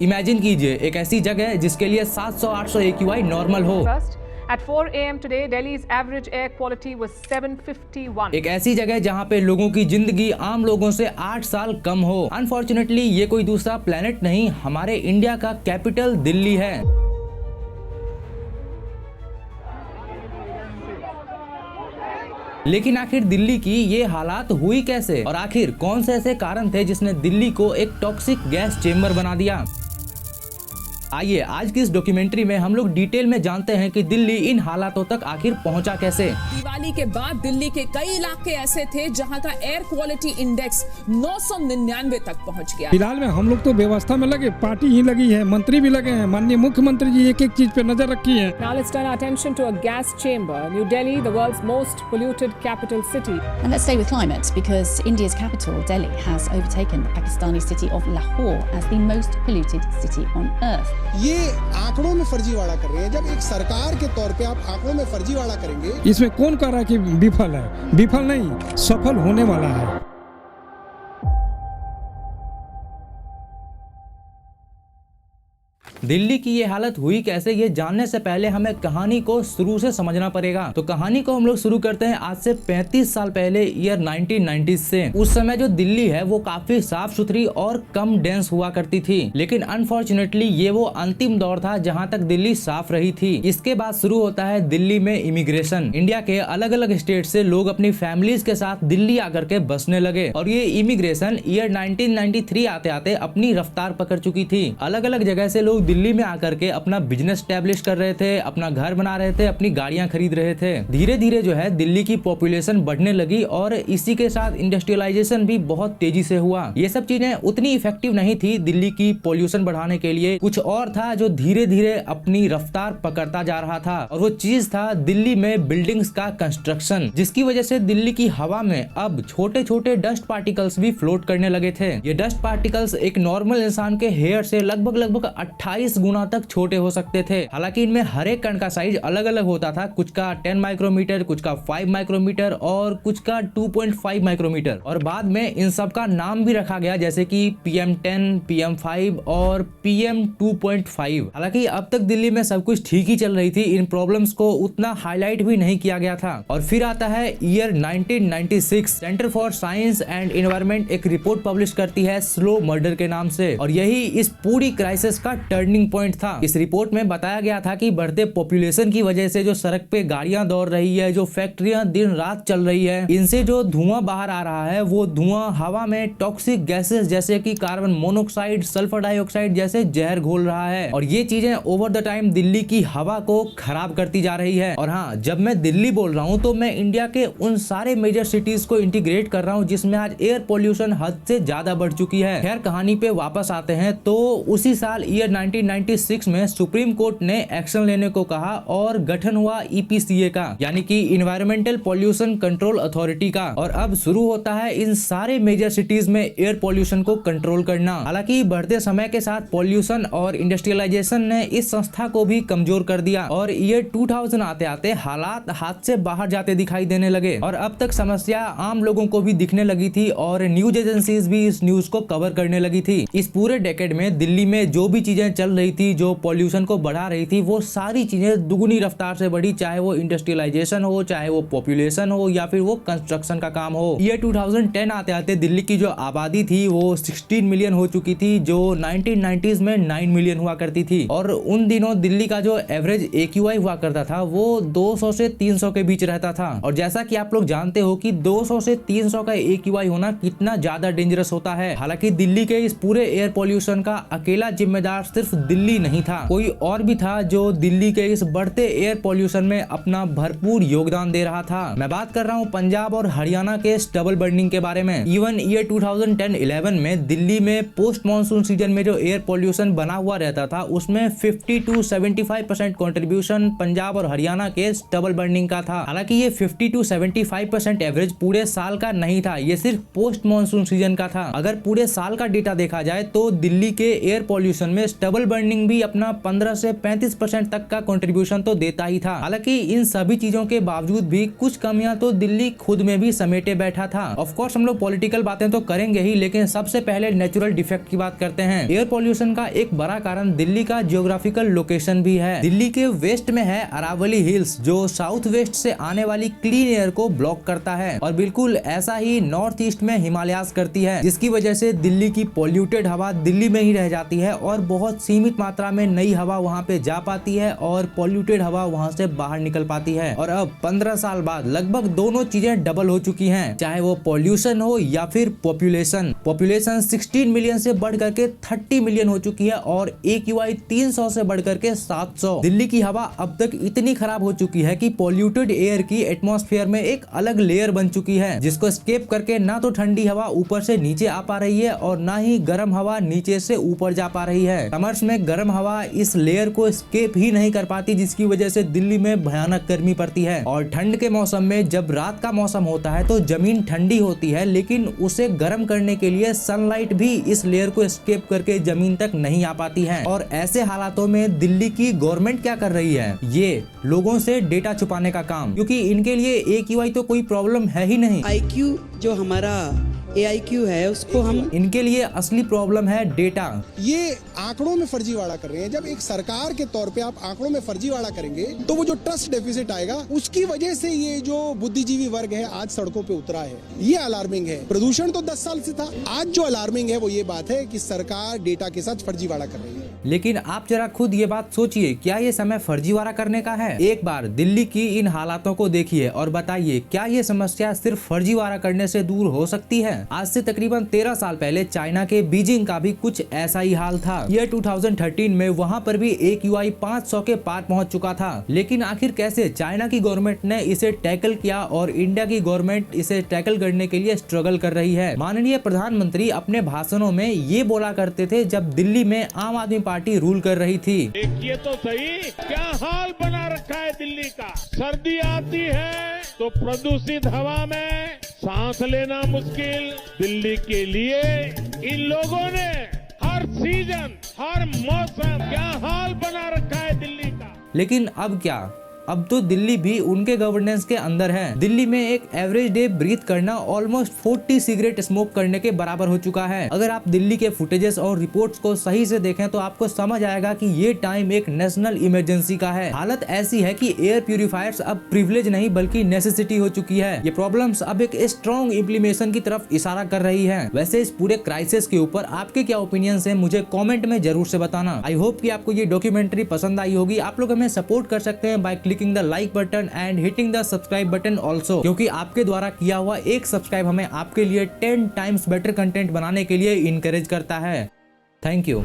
Imagine कीजिए एक ऐसी जगह जिसके लिए 700-800 AQI नॉर्मल हो। At 4 a.m. today, Delhi's average air quality was 751. एक ऐसी जगह जहां पे लोगों की जिंदगी आम लोगों से 8 साल कम हो। अनफॉर्चुनेटली ये कोई दूसरा प्लेनेट नहीं, हमारे इंडिया का कैपिटल दिल्ली है। लेकिन आखिर दिल्ली की ये हालात हुई कैसे और आखिर कौन से ऐसे कारण थे जिसने दिल्ली को एक टॉक्सिक गैस चेम्बर बना दिया। आइए आज की इस डॉक्यूमेंट्री में हम लोग डिटेल में जानते हैं कि दिल्ली इन हालातों तक आखिर पहुंचा कैसे। दिवाली के बाद दिल्ली के कई इलाके ऐसे थे जहां का एयर क्वालिटी इंडेक्स 999 तक पहुंच गया। फिलहाल में हम लोग तो व्यवस्था में लगे, पार्टी ही लगी है, मंत्री भी लगे हैं, माननीय मुख्यमंत्री जी एक एक चीज पे नजर रखी है। Now let's turn our attention to a gas chamber. New Delhi, the world's most polluted capital city. And let's stay with climate because India's capital, Delhi, has overtaken the Pakistani city of Lahore as the most polluted city on earth. ये आंकड़ों में फर्जीवाड़ा कर रहे हैं। जब एक सरकार के तौर पे आप आंकड़ों में फर्जीवाड़ा करेंगे, इसमें कौन कह रहा है कि विफल है? विफल नहीं, सफल होने वाला है। दिल्ली की ये हालत हुई कैसे, ये जानने से पहले हमें कहानी को शुरू से समझना पड़ेगा। तो कहानी को हम लोग शुरू करते हैं आज से 35 साल पहले, ईयर 1990 से। उस समय जो दिल्ली है वो काफी साफ सुथरी और कम डेंस हुआ करती थी, लेकिन अनफॉर्चुनेटली ये वो अंतिम दौर था जहां तक दिल्ली साफ रही थी। इसके बाद शुरू होता है दिल्ली में इमिग्रेशन। इंडिया के अलग अलग स्टेट से लोग अपनी फैमिलीज के साथ दिल्ली आकर के बसने लगे और ये इमिग्रेशन ईयर 1993 आते आते अपनी रफ्तार पकड़ चुकी थी। अलग अलग जगह से लोग दिल्ली में आकर के अपना बिजनेस स्टैब्लिश कर रहे थे, अपना घर बना रहे थे, अपनी गाड़ियां खरीद रहे थे। धीरे धीरे जो है दिल्ली की पॉपुलेशन बढ़ने लगी और इसी के साथ इंडस्ट्रियलाइजेशन भी बहुत तेजी से हुआ। ये सब चीजें उतनी इफेक्टिव नहीं थी दिल्ली की पॉल्यूशन बढ़ाने के लिए। कुछ और था जो धीरे धीरे अपनी रफ्तार पकड़ता जा रहा था और वो चीज था दिल्ली में बिल्डिंग्स का कंस्ट्रक्शन, जिसकी वजह से दिल्ली की हवा में अब छोटे छोटे डस्ट पार्टिकल्स भी फ्लोट करने लगे थे। ये डस्ट पार्टिकल्स एक नॉर्मल इंसान के हेयर से लगभग 28 गुना तक छोटे हो सकते थे। हालांकि इनमें हर एक कण का साइज अलग अलग होता था, कुछ का 10 माइक्रोमीटर, कुछ का 5 माइक्रोमीटर और कुछ का 2.5 माइक्रोमीटर। और बाद में इन सब का नाम भी रखा गया जैसे कि PM10, PM5 और PM2.5। हालांकि अब तक दिल्ली में सब कुछ ठीक ही चल रही थी, इन प्रॉब्लम्स को उतना हाईलाइट भी नहीं किया गया था। और फिर आता है year 1996। Centre for science and environment एक रिपोर्ट पब्लिश करती है स्लो मर्डर के नाम से, और यही इस पूरी क्राइसिस का टर्निंग पॉइंट था। इस रिपोर्ट में बताया गया था कि बढ़ते पॉपुलेशन की वजह से जो सड़क पे गाड़ियां दौड़ रही है, जो फैक्ट्रियां दिन रात चल रही है, इनसे जो धुआं बाहर आ रहा है वो धुआं हवा में टॉक्सिक गैसेस जैसे कि कार्बन मोनोऑक्साइड, सल्फर डाइऑक्साइड जैसे जहर घोल रहा है। और ये चीजें ओवर द टाइम दिल्ली की हवा को खराब करती जा रही है। और हाँ, जब मैं दिल्ली बोल रहा हूँ तो मैं इंडिया के उन सारे मेजर सिटीज को इंटीग्रेट कर रहा हूँ जिसमें आज एयर पोल्यूशन हद से ज्यादा बढ़ चुकी है। खैर कहानी पे वापस आते हैं तो उसी साल ईयर 1996 में सुप्रीम कोर्ट ने एक्शन लेने को कहा और गठन हुआ EPCA का, यानी कि इन्वायरमेंटल पॉल्यूशन कंट्रोल अथॉरिटी का। और अब शुरू होता है इन सारे मेजर सिटीज में एयर पॉल्यूशन को कंट्रोल करना। हालांकि बढ़ते समय के साथ पॉल्यूशन और इंडस्ट्रियलाइजेशन ने इस संस्था को भी कमजोर कर दिया और ईयर 2000 आते आते हालात हाथ से बाहर जाते दिखाई देने लगे और अब तक समस्या आम लोगों को भी दिखने लगी थी और न्यूज एजेंसीज भी इस न्यूज को कवर करने लगी थी। इस पूरे डेकेड में दिल्ली में जो भी चीजें चल रही थी, जो पॉल्यूशन को बढ़ा रही थी, वो सारी चीजें दुगुनी रफ्तार से बढ़ी, चाहे वो इंडस्ट्रियलाइजेशन हो, चाहे वो पॉपुलेशन हो या फिर वो कंस्ट्रक्शन का काम हो। ईयर 2010 आते आते दिल्ली की जो आबादी थी वो 16 मिलियन हो चुकी थी, जो 1990s में 9 मिलियन हुआ करती थी। और उन दिनों दिल्ली का जो एवरेज AQI हुआ करता था वो 200 से 300 के बीच रहता था। और जैसा कि आप लोग जानते हो कि 200 से 300 का AQI होना कितना ज्यादा डेंजरस होता है। हालांकि दिल्ली के इस पूरे एयर पॉल्यूशन का अकेला जिम्मेदार सिर्फ दिल्ली नहीं था, कोई और भी था जो दिल्ली के इस बढ़ते एयर पॉल्यूशन में अपना भरपूर योगदान दे रहा था। मैं बात कर रहा हूँ पंजाब और हरियाणा के स्टबल बर्निंग के बारे में। इवन ईयर 2010-11 में दिल्ली में पोस्ट मानसून सीजन में जो एयर पॉल्यूशन बना हुआ रहता था उसमें 50 to 75% कंट्रीब्यूशन पंजाब और हरियाणा के स्टबल बर्निंग का था। हालांकि ये 50 to 75% एवरेज पूरे साल का नहीं था, ये सिर्फ पोस्ट मानसून सीजन का था। अगर पूरे साल का डेटा देखा जाए तो दिल्ली के एयर पॉल्यूशन में स्टबल बर्निंग भी अपना 15 से 35% तक का कंट्रीब्यूशन तो देता ही था। हालांकि इन सभी चीजों के बावजूद भी कुछ कमियां तो दिल्ली खुद में भी समेटे बैठा था। ऑफ कोर्स हम लोग पॉलिटिकल बातें तो करेंगे ही, लेकिन सबसे पहले नेचुरल डिफेक्ट की बात करते हैं। एयर पॉल्यूशन का एक बड़ा कारण दिल्ली का जियोग्राफिकल लोकेशन भी है। दिल्ली के वेस्ट में है अरावली हिल्स, जो साउथ वेस्ट से आने वाली क्लीन एयर को ब्लॉक करता है, और बिल्कुल ऐसा ही नॉर्थ ईस्ट में हिमालयास करती है, जिसकी वजह से दिल्ली की पॉल्यूटेड हवा दिल्ली में ही रह जाती है और बहुत सीमित मात्रा में नई हवा वहाँ पे जा पाती है और पॉल्यूटेड हवा वहाँ से बाहर निकल पाती है। और अब 15 साल बाद लगभग दोनों चीजें डबल हो चुकी हैं, चाहे वो पॉल्यूशन हो या फिर पॉपुलेशन। पॉपुलेशन 16 मिलियन से बढ़ करके 30 मिलियन हो चुकी है और AQI 300 से बढ़ करके 700। दिल्ली की हवा अब तक इतनी खराब हो चुकी है कि पॉल्यूटेड एयर की एटमॉस्फेयर में एक अलग लेयर बन चुकी है, जिसको एस्केप करके ना तो ठंडी हवा ऊपर से नीचे आ पा रही है और ना ही गर्म हवा नीचे से ऊपर जा पा रही है। समर्स में गर्म हवा इस लेयर को एस्केप ही नहीं कर पाती, जिसकी वजह से दिल्ली में भयानक गर्मी पड़ती है। और ठंड के मौसम में जब रात का मौसम होता है तो जमीन ठंडी होती है, लेकिन उसे गर्म करने के लिए सनलाइट भी इस लेयर को एस्केप करके जमीन तक नहीं आ पाती है। और ऐसे हालातों में दिल्ली की गवर्नमेंट क्या कर रही है? ये लोगों से डेटा छुपाने का काम, क्योंकि इनके लिए AQI तो कोई प्रॉब्लम है ही नहीं। IQ जो हमारा AIQ है उसको हम, इनके लिए असली प्रॉब्लम है डेटा। ये आंकड़ों में फर्जीवाड़ा कर रहे हैं। जब एक सरकार के तौर पे आप आंकड़ों में फर्जीवाड़ा करेंगे तो वो जो ट्रस्ट डेफिसिट आएगा, उसकी वजह से ये जो बुद्धिजीवी वर्ग है आज सड़कों पे उतरा है। ये अलार्मिंग है। प्रदूषण तो 10 साल से था। आज जो अलार्मिंग है वो ये बात है कि सरकार डेटा के साथ फर्जीवाड़ा कर रही है। लेकिन आप जरा खुद ये बात सोचिए, क्या ये समय फर्जीवाड़ा करने का है? एक बार दिल्ली की इन हालातों को देखिए और बताइए, क्या ये समस्या सिर्फ फर्जीवाड़ा करने से दूर हो सकती है? आज से तकरीबन 13 साल पहले चाइना के बीजिंग का भी कुछ ऐसा ही हाल था। ईयर 2013 में वहाँ पर भी AQI 500 के पार पहुँच चुका था। लेकिन आखिर कैसे चाइना की गवर्नमेंट ने इसे टैकल किया और इंडिया की गवर्नमेंट इसे टैकल करने के लिए स्ट्रगल कर रही है। माननीय प्रधानमंत्री अपने भाषणों में ये बोला करते थे जब दिल्ली में आम आदमी पार्टी रूल कर रही थी। देखिए तो सही क्या हाल बना रखा है दिल्ली का। सर्दी आती है तो प्रदूषित हवा में सांस लेना मुश्किल। दिल्ली के लिए इन लोगों ने हर सीजन, हर मौसम क्या हाल बना रखा है दिल्ली का। लेकिन अब क्या? अब तो दिल्ली भी उनके गवर्नेंस के अंदर है। दिल्ली में एक एवरेज डे ब्रीथ करना ऑलमोस्ट 40 सिगरेट स्मोक करने के बराबर हो चुका है। अगर आप दिल्ली के फुटेजेस और रिपोर्ट्स को सही से देखें तो आपको समझ आएगा कि ये टाइम एक नेशनल इमरजेंसी का है। हालत ऐसी है कि एयर प्यूरिफायर्स अब प्रिविलेज नहीं बल्कि नेसेसिटी हो चुकी है। ये प्रॉब्लम्स अब एक स्ट्रॉन्ग इम्प्लीमेशन की तरफ इशारा कर रही है। वैसे इस पूरे क्राइसिस के ऊपर आपके क्या ओपिनियंस हैं, मुझे कमेंट में जरूर से बताना। आई होप कि आपको ये डॉक्यूमेंट्री पसंद आई होगी। आप लोग हमें सपोर्ट कर सकते हैं by clicking the like button and hitting the subscribe button also, क्योंकि आपके द्वारा किया हुआ एक सब्सक्राइब हमें आपके लिए 10 टाइम्स बेटर कंटेंट बनाने के लिए इनकरेज करता है। Thank you.